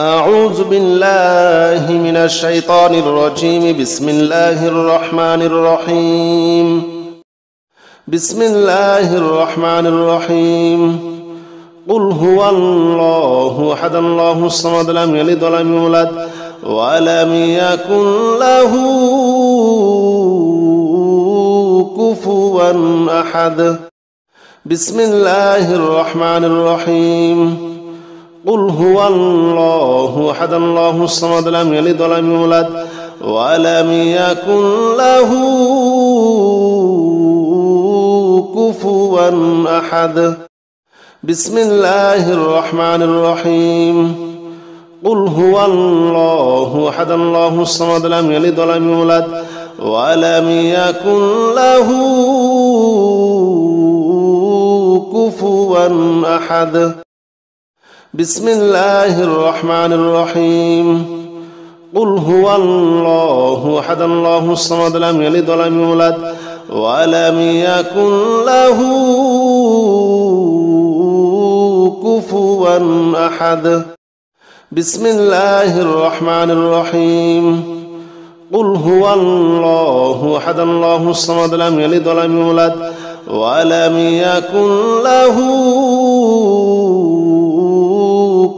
أعوذ بالله من الشيطان الرجيم. بسم الله الرحمن الرحيم. بسم الله الرحمن الرحيم. قل هو الله أحد الله الصمد لم يلد ولم يولد ولم يكن له كفوا أحد. بسم الله الرحمن الرحيم. قل هو الله أحد الله الصمد لم يلد ولم يولد ولم يكن له كفوا أحد. بسم الله الرحمن الرحيم. قل هو الله أحد الله الصمد لم يلد ولم يولد ولم يكن له كفوا أحد. بسم الله الرحمن الرحيم. قل هو الله أحد الله الصمد لم يلد ولم يولد ولم يكن له كفوا أحد. بسم الله الرحمن الرحيم. قل هو الله أحد الله الصمد لم يلد ولم يولد ولم يكن له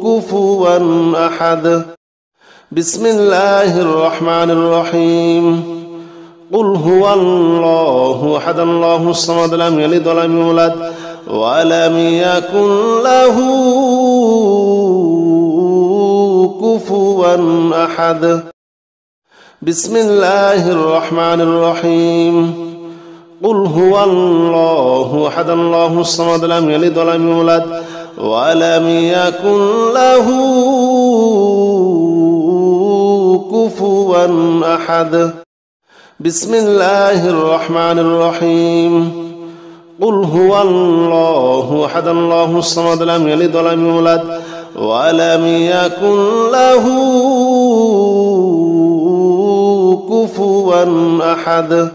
كفوا أحد. بسم الله الرحمن الرحيم. قل هو الله أحد الله الصمد لم يلد ولم يولد ولم يكن له كفوا أحد. بسم الله الرحمن الرحيم. قل هو الله أحد الله الصمد لم يلد ولم يولد ولم يكن له كفوا أحد. بسم الله الرحمن الرحيم. قل هو الله أحد الله الصمد لم يلد ولم يولد ولم يكن له كفوا أحد.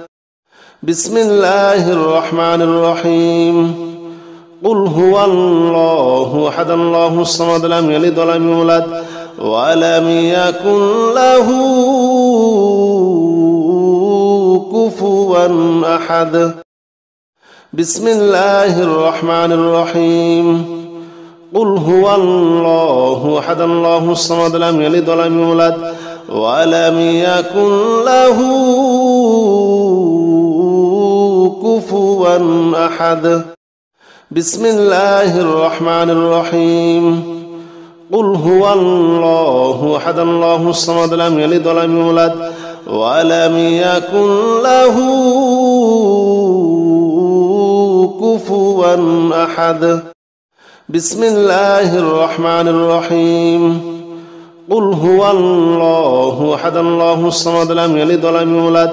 بسم الله الرحمن الرحيم. قل هو الله أحد الله الصمد لم يلد ولم يولد ولم يكن له كفوا أحد. بسم الله الرحمن الرحيم. قل هو الله أحد الله الصمد لم يلد ولم يولد ولم يكن له كفوا أحد. بسم الله الرحمن الرحيم. قل هو الله أحد الله الصمد لم يلد ولم يولد ولم يكن له كفوا أحد. بسم الله الرحمن الرحيم. قل هو الله أحد الله الصمد لم يلد ولم يولد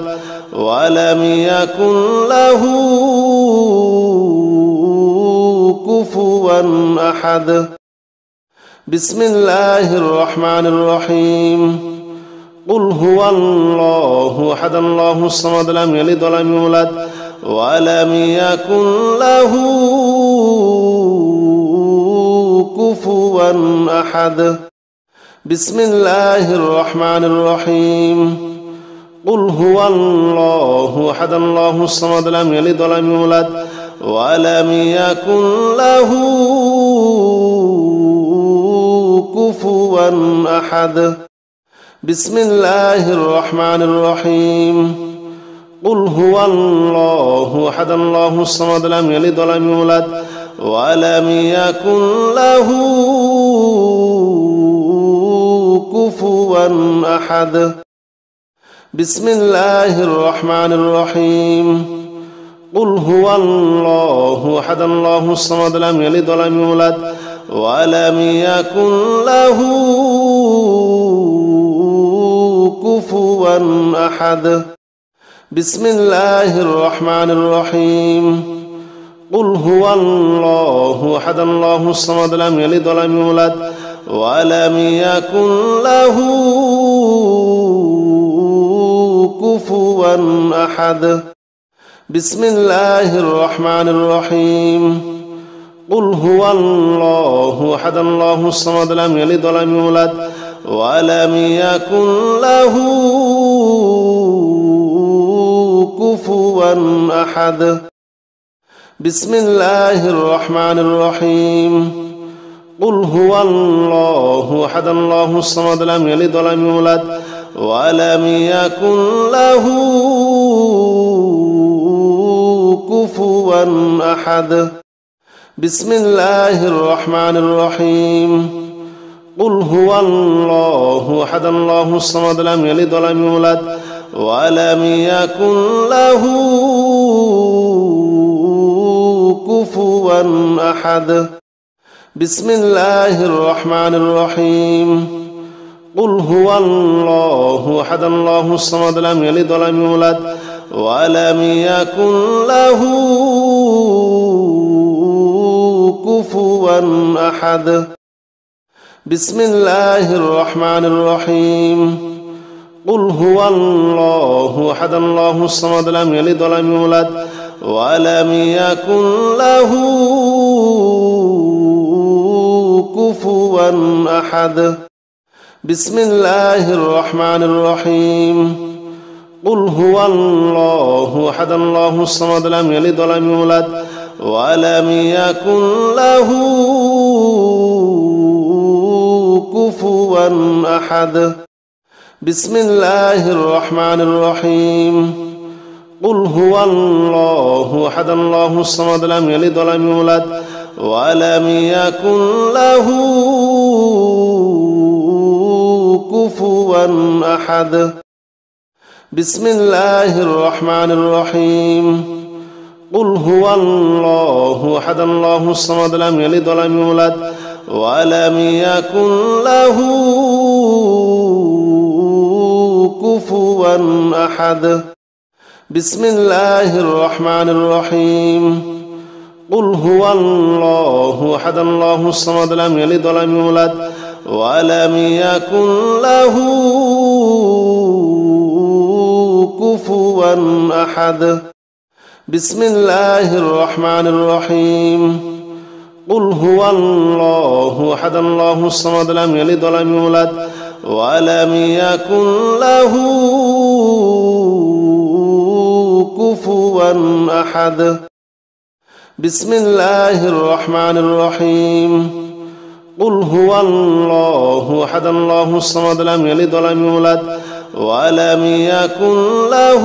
ولم يكن له كفوا أحد. بسم الله الرحمن الرحيم. قل هو الله أحد الله الصمد لم يلد ولم يولد ولم يكن له كفوا أحد. بسم الله الرحمن الرحيم. قل هو الله أحد الله الصمد لم يلد ولم يولد ولم يكن له كفوا أحد. بسم الله الرحمن الرحيم. قل هو الله أحد الله الصمد لم يلد ولم يولد ولم يكن له كفوا أحد. بسم الله الرحمن الرحيم. قل هو الله أحد الله الصمد لم يلد ولم يولد ولم يكن له كفوا أحد. بسم الله الرحمن الرحيم. قل هو الله أحد الله الصمد لم يلد ولم يولد ولم يكن له كفوا أحد. بسم الله الرحمن الرحيم. قل هو الله أحد الله الصمد لم يلد ولم يولد ولم يكن له كفوا أحد. بسم الله الرحمن الرحيم. قل هو الله أحد الله الصمد لم يلد ولم يولد ولم يكن له كفوا أحد. بسم الله الرحمن الرحيم. قل هو الله أحد الله الصمد لم يلد ولم يولد ولم يكن له كفوا أحد. بسم الله الرحمن الرحيم. قل هو الله أحد الله الصمد لم يلد ولم يولد ولم يكن له كفوا أحد. بسم الله الرحمن الرحيم. قل هو الله أحد الله الصمد لم يلد ولم يولد ولم يكن له كفوا أحد. بسم الله الرحمن الرحيم. قل هو الله أحد الله الصمد لم يلد ولم يولد ولم يكن له كفوا أحد. بسم الله الرحمن الرحيم. قل هو الله أحد الله الصمد لم يلد ولم يولد ولم يكن له كفوا أحد. بسم الله الرحمن الرحيم. قل هو الله أحد الله الصمد لم يلد ولم يولد ولم يكن له كفوا أحد. بسم الله الرحمن الرحيم. قل هو الله أحد الله الصمد لم يلد ولم يولد ولم يكن له كفوا أحد. بسم الله الرحمن الرحيم. قل هو الله أحد الله الصمد لم يلد ولم يولد ولم يكن له كفوا أحد. بسم الله الرحمن الرحيم. قل هو الله أحد الله الصمد لم يلد ولم يولد ولم يكن له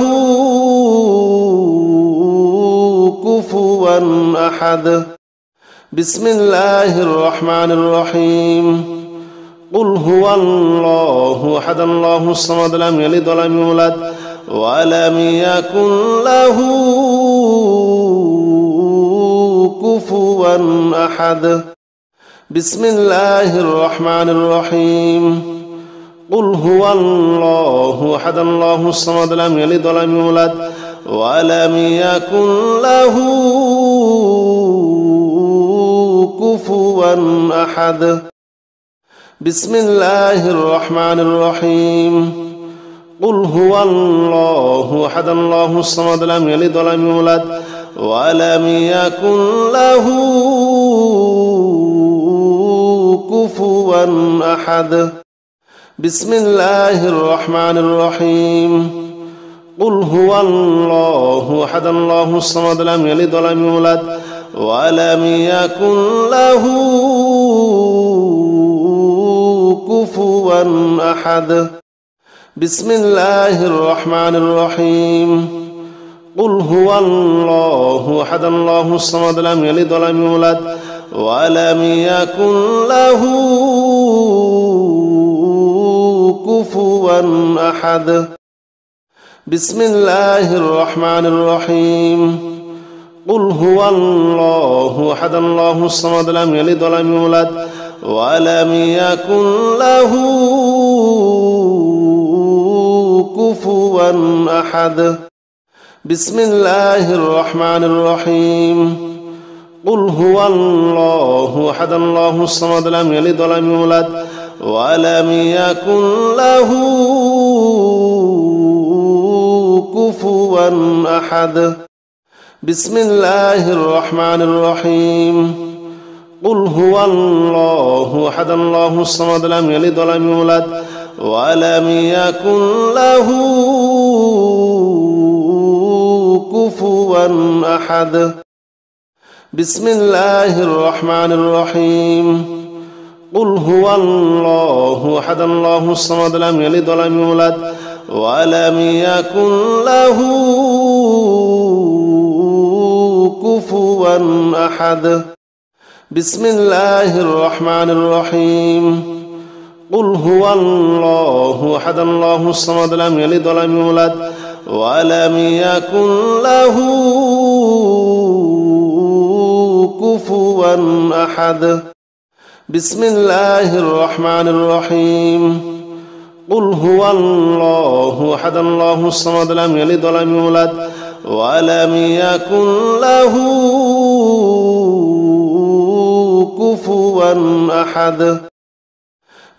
كفوا أحد. بسم الله الرحمن الرحيم. قل هو الله أحد الله الصمد لم يلد ولم يولد ولم يكن له كفوا أحد. بسم الله الرحمن الرحيم. قل هو الله أحد الله الصمد لم يلد ولم يولد ولم يكن له كفوا أحد. بسم الله الرحمن الرحيم. قل هو الله أحد الله الصمد لم يلد ولم يولد ولم يكن له كفوا أحد. بسم الله الرحمن الرحيم. قل هو الله أحد الله الصمد لم يلد ولم يولد ولم يكن له كفوا أحد. بسم الله الرحمن الرحيم. قل هو الله أحد الله الصمد لم يلد ولم يولد ولم يكن له كفوا أحد. بسم الله الرحمن الرحيم. قل هو الله أحد الله الصمد لم يلد ولم يولد ولم يكن له كفوا أحد. بسم الله الرحمن الرحيم. قل هو الله أحد الله الصمد لم يلد ولم يولد ولم يكن له كفوا أحد. بسم الله الرحمن الرحيم. قل هو الله أحد الله الصمد لم يلد ولم يولد ولم يكن له كفوا أحد بسم الله الرحمن الرحيم قل هو الله أحد الله الصمد لم يلد ولم يولد ولم يكن له كفوا أحد بسم الله الرحمن الرحيم قل هو الله أحد الله الصمد لم يلد ولم يولد ولم يكن له كفوا أحد بسم الله الرحمن الرحيم قل هو الله أحد الله الصمد لم يلد ولم يولد ولم يكن له كفوا أحد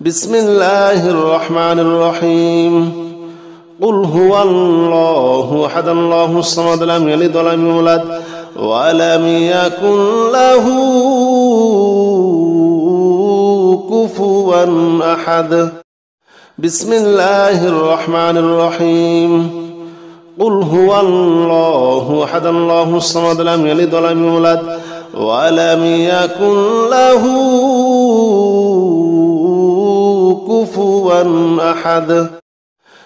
بسم الله الرحمن الرحيم قل هو الله أحد الله الصمد لم يلد ولم يولد ولم يكن له كفوا أحد بسم الله الرحمن الرحيم قل هو الله أحد الله الصمد لم يلد ولم يولد ولم يكن له كفوا أحد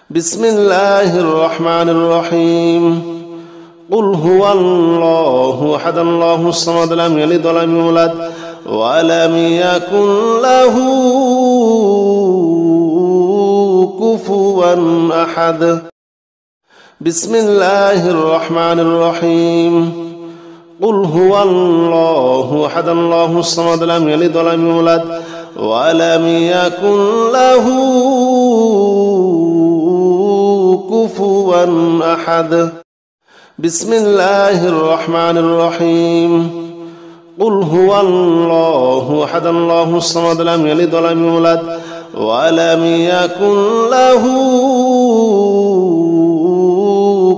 بسم الله الرحمن الرحيم قل هو الله أحد الله الصمد لم يلد ولم يولد ولم يكن له كفوا أحد بسم الله الرحمن الرحيم قل هو الله أحد الله الصمد لم يلد ولم يولد ولم يكن له كفوا أحد بسم الله الرحمن الرحيم قل هو الله أحد الله الصمد لم يلد ولم يولد ولم يكن له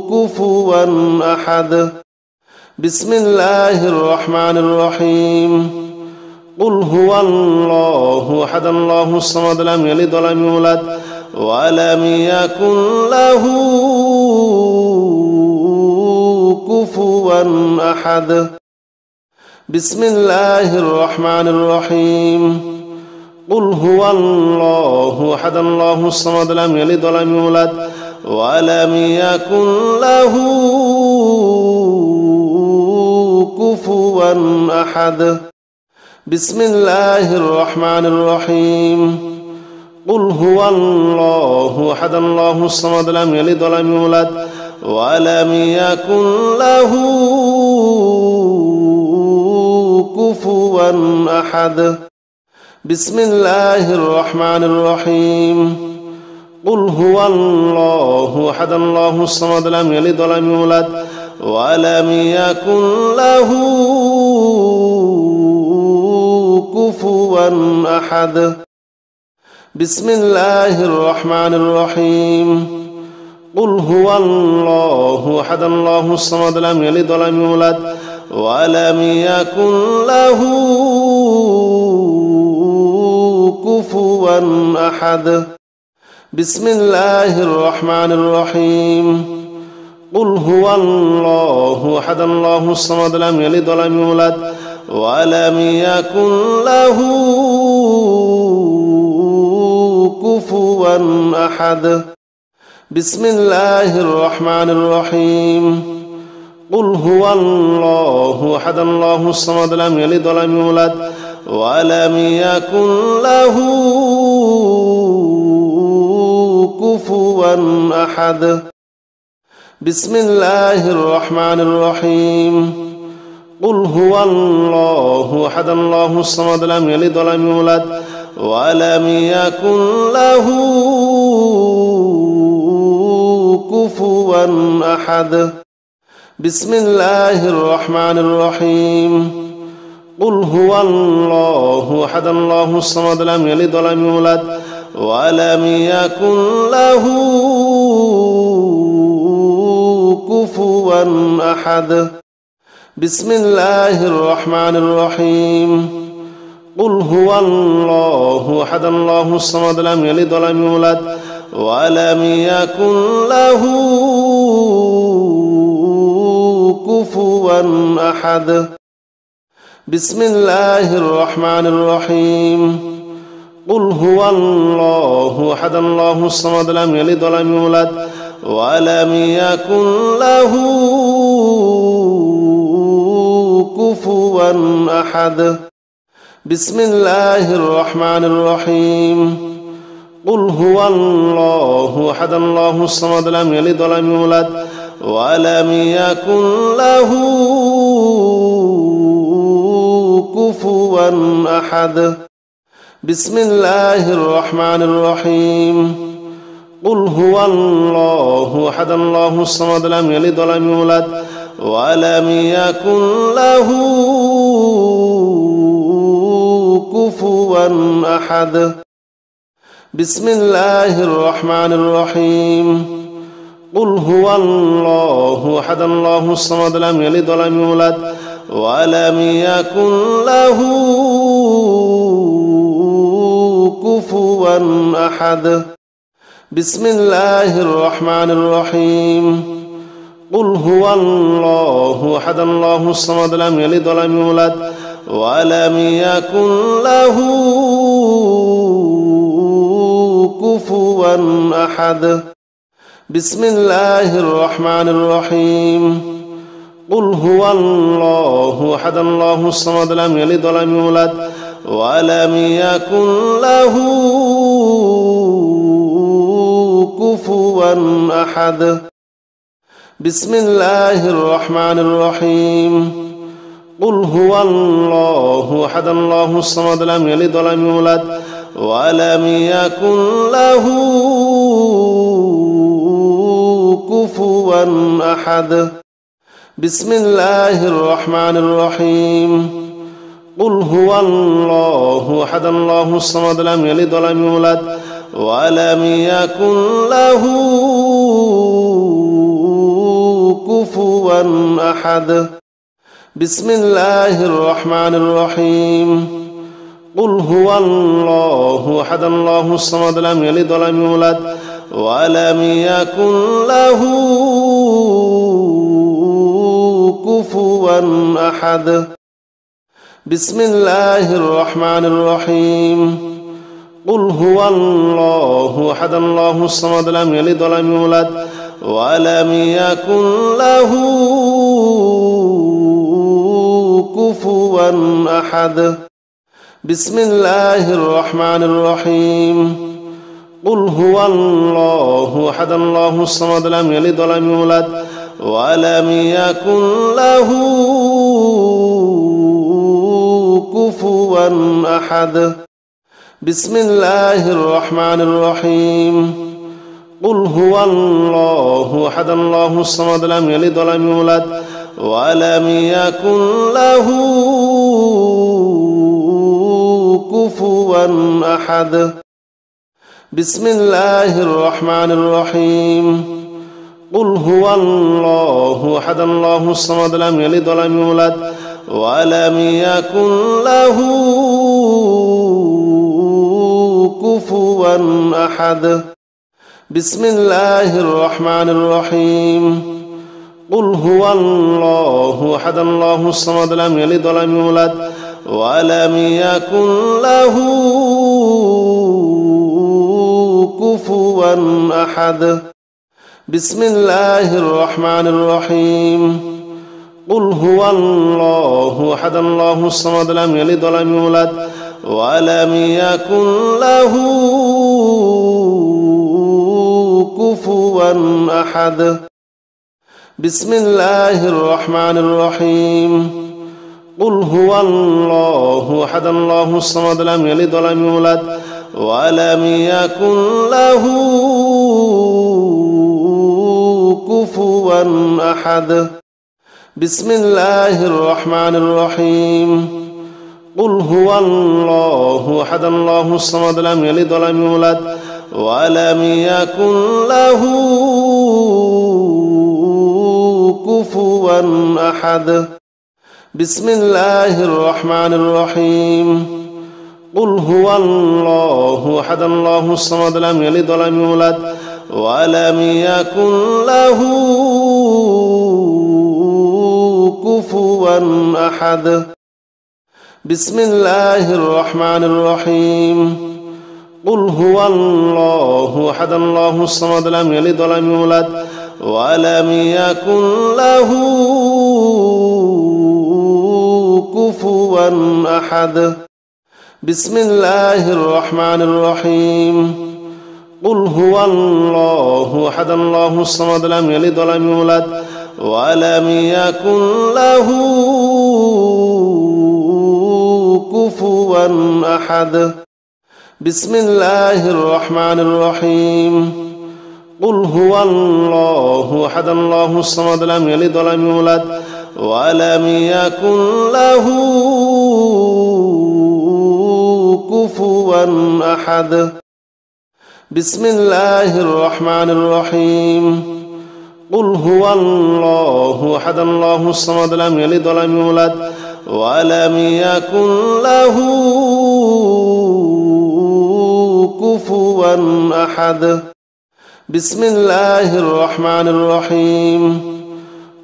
كفوا أحد بسم الله الرحمن الرحيم قل هو الله أحد الله الصمد لم يلد ولم يولد ولم يكن له كفوا أحد بسم الله الرحمن الرحيم قل هو الله أحد الله الصمد لم يلد ولم يولد ولم يكن له كفوا أحد بسم الله الرحمن الرحيم قل هو الله أحد الله الصمد لم يلد ولم يولد ولم يكن له كفوا أحد بسم الله الرحمن الرحيم قل هو الله أحد الله الصمد لم يلد ولم يولد ولم يكن له كفوا أحد بسم الله الرحمن الرحيم قل هو الله أحد الله الصمد لم يلد ولم يولد ولم يكن له كفوا أحد بسم الله الرحمن الرحيم قل هو الله أحد الله الصمد لم يلد ولم يولد ولم يكن له كفوا أحد بسم الله الرحمن الرحيم قل هو الله أحد الله الصمد لم يلد ولم يولد ولم يكن له كفوا أحد بسم الله الرحمن الرحيم قل هو الله أحد الله الصمد لم يلد ولم يولد ولم يكن له كفوا أحد بسم الله الرحمن الرحيم قل هو الله أحد الله الصمد لم يلد ولم يولد ولم يكن له كفوا أحد بسم الله الرحمن الرحيم قل هو الله أحد الله الصمد لم يلد ولم يولد ولم يكن له كفوا أحد بسم الله الرحمن الرحيم قل هو الله أحد الله الصمد لم يلد ولم يولد ولم يكن له كفوا أحد بسم الله الرحمن الرحيم قل هو الله أحد الله الصمد لم يلد ولم يولد ولم يكن له كفوا أحد بسم الله الرحمن الرحيم قل هو الله أحد الله الصمد لم يلد ولم يولد ولم يكن له كفوا أحد بسم الله الرحمن الرحيم قل هو الله أحد الله الصمد لم يلد ولم يولد ولم يكن له كفوا أحد بسم الله الرحمن الرحيم قل هو الله أحد الله الصمد لم يلد ولم يولد ولم يكن له كفوا أحد بسم الله الرحمن الرحيم قل هو الله أحد الله الصمد لم يلد ولم يولد ولم يكن له كفوا أحد بسم الله الرحمن الرحيم قل هو الله أحد الله الصمد لم يلد ولم يولد ولم يكن له كفوا أحد بسم الله الرحمن الرحيم قل هو الله أحد الله الصمد لم يلد ولم يولد ولم يكن له كفوا أحد بسم الله الرحمن الرحيم قل هو الله أحد الله الصمد لم يلد ولم يولد ولم يكن له كفوا أحد بسم الله الرحمن الرحيم قل هو الله أحد الله الصمد لم يلد ولم يولد ولم يكن له كفوا أحد بسم الله الرحمن الرحيم قل هو الله أحد الله الصمد لم يلد ولم يولد ولم يكن له كفوا أحد بسم الله الرحمن الرحيم قل هو الله أحد الله الصمد لم يلد ولم يولد ولم يكن له كفوا أحد بسم الله الرحمن الرحيم قل هو الله أحد الله الصمد لم يلد ولم يولد ولم يكن له كفوا أحد بسم الله الرحمن الرحيم قل هو الله أحد الله الصمد لم يلد ولم يولد ولم يكن له كفوا أحد بسم الله الرحمن الرحيم قل هو الله أحد الله الصمد لم يلد ولم يولد ولم يكن له كفوا أحد بسم الله الرحمن الرحيم قل هو الله أحد الله الصمد لم يلد ولم يولد ولم يكن له كفوا أحد بسم الله الرحمن الرحيم قل هو الله أحد الله الصمد لم يلد ولم يولد ولم يكن له كفوا أحد بسم الله الرحمن الرحيم قل هو الله أحد الله الصمد لم يلد ولم يولد ولم يكن له كفوا أحد بسم الله الرحمن الرحيم قل هو الله أحد الله الصمد لم يلد ولم يولد ولم يكن له كفوا أحد بسم الله الرحمن الرحيم قل هو الله أحد الله الصمد لم يلد ولم يولد ولم يكن له كفوا أحد بسم الله الرحمن الرحيم قل هو الله أحد الله الصمد لم يلد ولم يولد ولم يكن له كفوا أحد بسم الله الرحمن الرحيم قل هو الله أحد الله الصمد لم يلد ولم يولد ولم يكن له كفوا أحد بسم الله الرحمن الرحيم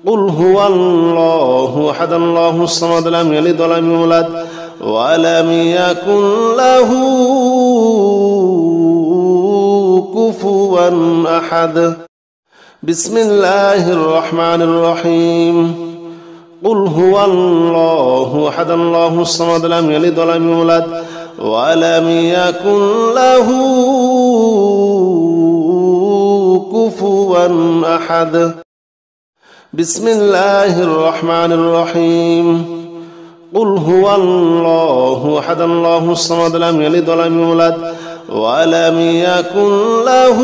قل هو الله أحد الله الصمد لم يلد ولم يولد ولم يكن له كفوا أحد بسم الله الرحمن الرحيم قل هو الله أحد الله الصمد لم يلد ولم يولد ولم يكن له كفوا أحد بسم الله الرحمن الرحيم قل هو الله أحد الله الصمد لم يلد ولم يولد ولم يكن له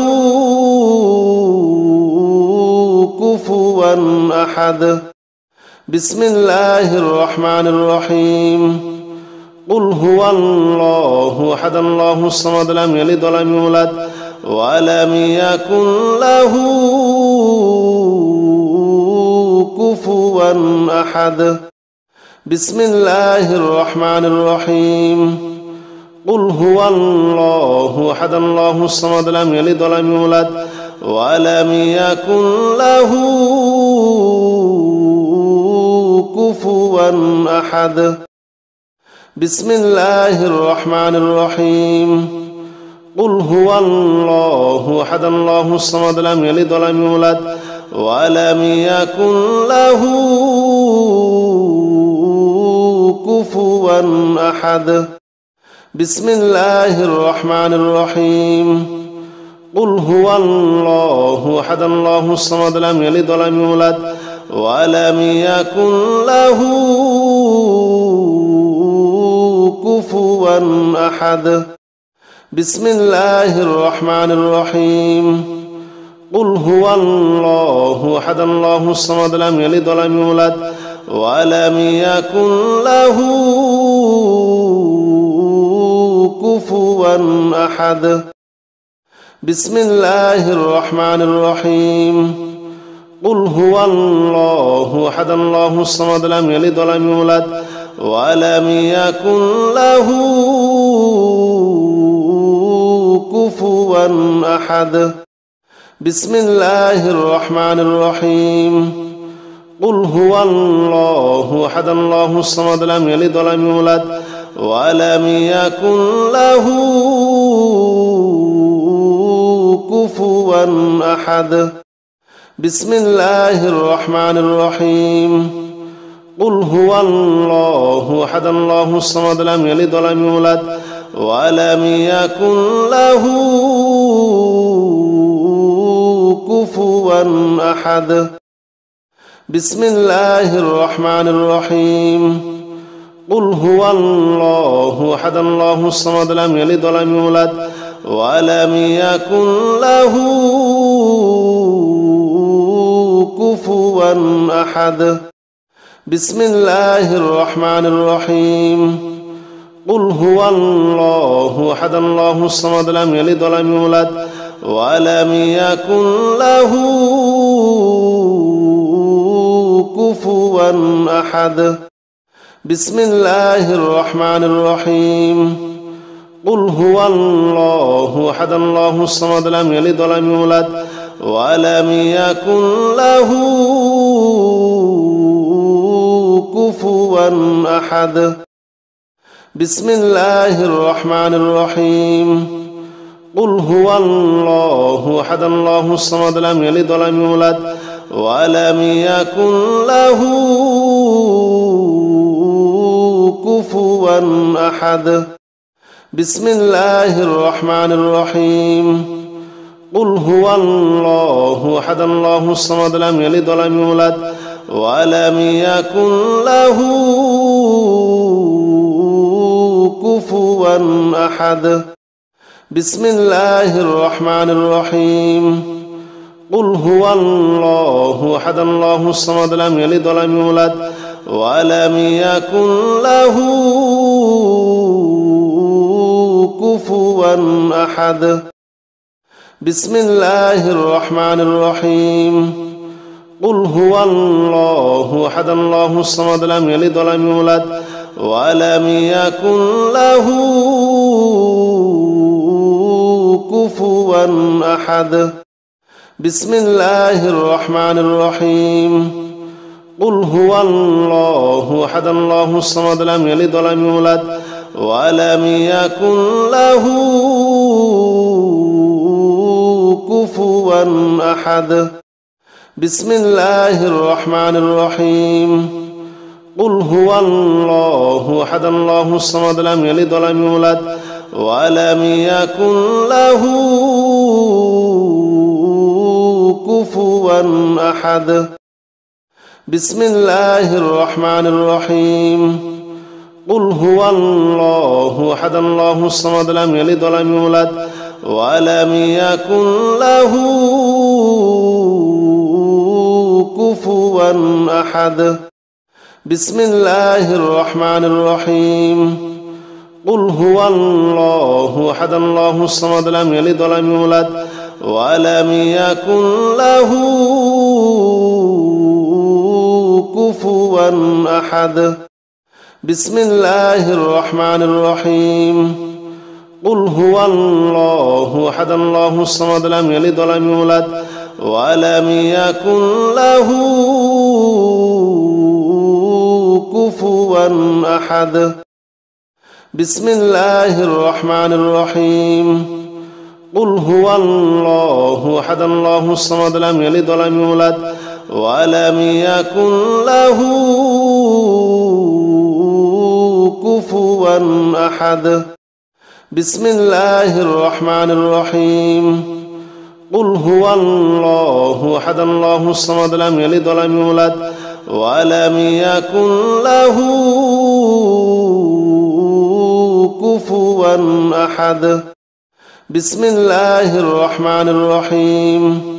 كفوا أحد بسم الله الرحمن الرحيم قل هو الله أحد الله الصمد لم يلد ولم يولد ولم يكن له كفوا أحد بسم الله الرحمن الرحيم قل هو الله أحد الله الصمد لم يلد ولم يولد ولم يكن له كفوا أحد بسم الله الرحمن الرحيم قل هو الله أحد الله الصمد لم يلد ولم يولد ولم يكن له كفوا أحد بسم الله الرحمن الرحيم قل هو الله أحد الله الصمد لم يلد ولم يولد ولم يكن له كفوا أحد بسم الله الرحمن الرحيم قل هو الله أحد الله الصمد لم يلد ولم يولد ولم يكن له كفوا أحد بسم الله الرحمن الرحيم قل هو الله أحد الله الصمد لم يلد ولم يولد ولم يكن له كفوا أحد بسم الله الرحمن الرحيم قل هو الله أحد الله الصمد لم يلد ولم يولد ولم يكن له كفوا أحد بسم الله الرحمن الرحيم قل هو الله أحد الله الصمد لم يلد ولم يولد ولم يكن له كفوا أحد بسم الله الرحمن الرحيم قل هو الله أحد الله الصمد لم يلد ولم يولد ولم يكن له كفوا أحد بسم الله الرحمن الرحيم قل هو الله أحد الله الصمد لم يلد ولم يولد ولم يكن له كفوا أحد بسم الله الرحمن الرحيم قل هو الله أحد الله الصمد لم يلد ولم يولد ولم يكن له كفوا أحد بسم الله الرحمن الرحيم قل هو الله أحد الله الصمد لم يلد ولم يولد ولم يكن له كفوا أحد بسم الله الرحمن الرحيم قل هو الله أحد الله الصمد لم يلد ولم يولد ولم يكن له كفوا أحد بسم الله الرحمن الرحيم قل هو الله أحد الله الصمد لم يلد ولم يولد ولم يكن له كفوا أحد بسم الله الرحمن الرحيم قل هو الله أحد الله الصمد لم يلد ولم يولد ولم يكن له كفوا أحد بسم الله الرحمن الرحيم قل هو الله أحد الله الصمد لم يلد ولم يولد ولم يكن له كفوا أحد بسم الله الرحمن الرحيم قل هو الله أحد الله الصمد لم يلد ولم يولد ولم يكن له كفوا أحد بسم الله الرحمن الرحيم قل هو الله أحد الله الصمد لم يلد ولم يولد ولم يكن له كفوا أحد بسم الله الرحمن الرحيم قل هو الله أحد الله الصمد لم يلد ولم يولد ولم يكن له كفوا أحد بسم الله الرحمن الرحيم قل هو الله أحد الله الصمد لم يلد ولم يولد ولم يكن له كفوا أحد بسم الله الرحمن الرحيم قل هو الله أحد الله الصمد لم يلد ولم يولد ولم يكن له كفوا أحد بسم الله الرحمن الرحيم قل هو الله أحد الله الصمد لم يلد ولم يولد ولم يكن له كفوا أحد بسم الله الرحمن الرحيم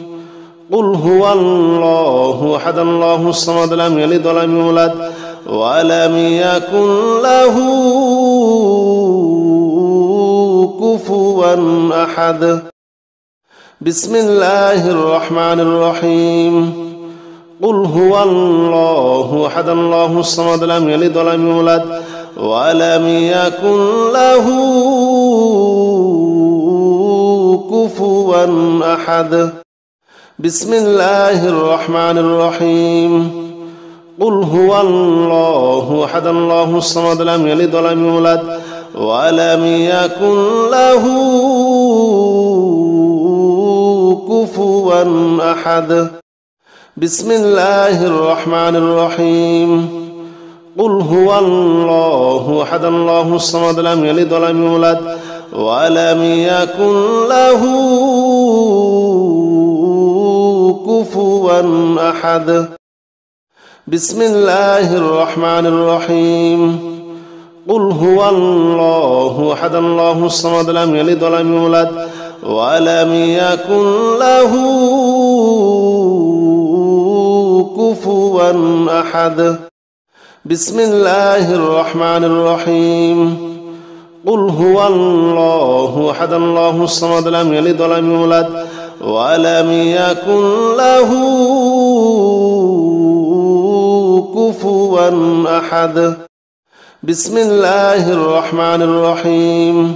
قل هو الله أحد الله الصمد لم يلد ولم يولد ولم يكن له كفوا أحد بسم الله الرحمن الرحيم قل هو الله أحد الله الصمد لم يلد ولم يولد ولم يكن له كفوا أحد بسم الله الرحمن الرحيم قل هو الله أحد الله الصمد لم يلد ولم يولد ولم يكن له كفوا أحد بسم الله الرحمن الرحيم قل هو الله أحد الله الصمد لم يلد ولم يولد ولم يكن له كفوا أحد بسم الله الرحمن الرحيم قل هو الله أحد الله الصمد لم يلد ولم يولد ولم يكن له كفوا أحد بسم الله الرحمن الرحيم قل هو الله أحد الله الصمد لم يلد ولم يولد ولم يكن له كفوا أحد بسم الله الرحمن الرحيم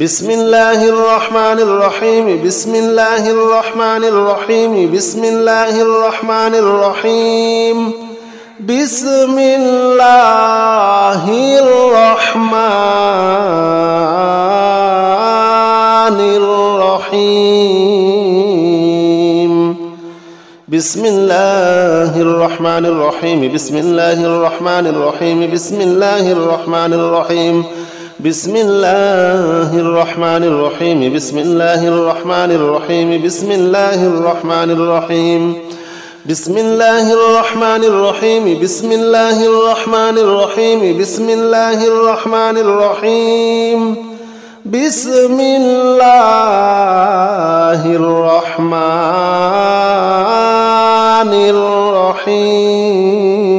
بسم الله الرحمن الرحيم بسم الله الرحمن الرحيم بسم الله الرحمن الرحيم بسم الله الرحمن الرحيم بسم الله الرحمن الرحيم بسم الله الرحمن الرحيم بسم الله الرحمن الرحيم بسم الله الرحمن الرحيم بسم الله الرحمن الرحيم بسم الله الرحمن الرحيم بسم الله الرحمن الرحيم بسم الله الرحمن الرحيم بسم الله الرحمن الرحيم بسم الله الرحمن الرحيم